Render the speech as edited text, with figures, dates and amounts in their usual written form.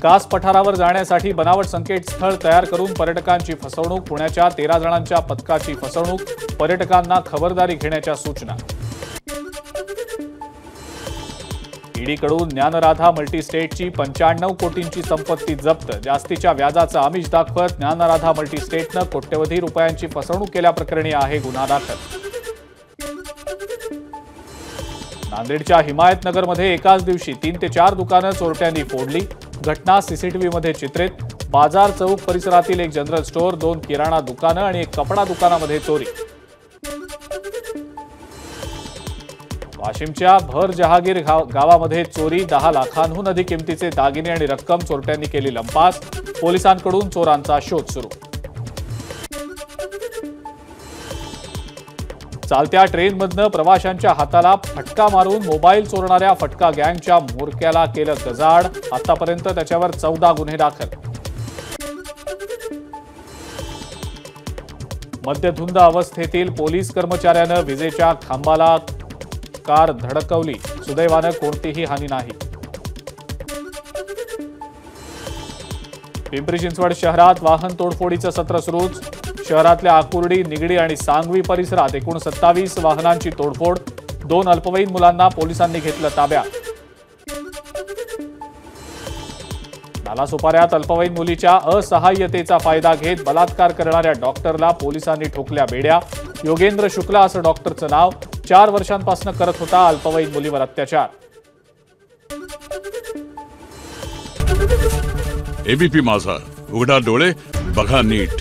कास पठारावर जाण्यासाठी बनावट संकेतस्थळ तयार करून पर्यटकांची फसवणूक। पुण्याच्या 13 जणांच्या पथकाची फसवणूक। पर्यटकांना खबरदारी घेण्याच्या सूचना। ईडीकडून ज्ञानराधा मल्टीस्टेटची 95 कोटींची संपत्ती जप्त। जास्तीच्या व्याजाचं आमिष दाखवत ज्ञानराधा मल्टीस्टेटनं कोट्यवधी रुपयांची फसवणूक केल्याप्रकरणी आहे गुन्हा दाखल। नांदेडच्या हिमायतनगरमध्ये एकाच दिवशी 3 ते 4 दुकानं चोरट्यांनी फोडली। घटना सीसीटीव्हीमध्ये चित्रित। बाजार चौक परिसरातील एक जनरल स्टोअर, 2 किराणा दुकानं आणि एक कपडा दुकानामध्ये चोरी। वाशिमच्या भर जहागीर गावामध्ये चोरी। 10 लाखांहून अधिक किमतीचे दागिने आणि रक्कम चोरट्यांनी केली लंपास। पोलिसांकडून चोरांचा शोध सुरू। चालत्या ट्रेनमधनं प्रवाशांच्या हाताला फटका मारून मोबाईल चोरणाऱ्या फटका गँगच्या म्होरक्याला केलं गजाआड। आतापर्यंत त्याच्यावर 14 गुन्हे दाखल। मद्यधुंद अवस्थेतील पोलीस कर्मचाऱ्यानं विजेच्या खांबाला कार धडकवली। सुदैवानं कोणतीही हानी नाही। पिंपरी चिंचवड शहरात वाहन तोडफोडीचं सत्र सुरूच। शहरातल्या आकुर्डी, निगडी आणि सांगवी परिसरात एकूण 27 वाहनांची तोडफोड। 2 अल्पवयीन मुलांना पोलिसांनी घेतलं ताब्यात। नालासोपाऱ्यात अल्पवयीन मुलीच्या असहाय्यतेचा फायदा घेत बलात्कार करणाऱ्या डॉक्टरला पोलिसांनी ठोकल्या बेड्या। योगेंद्र शुक्ला असं डॉक्टरचं नाव। 4 वर्षांपासून करत होता अल्पवयीन मुलीवर अत्याचार। एबीपी माझा, उघडा डोळे बघा नीट।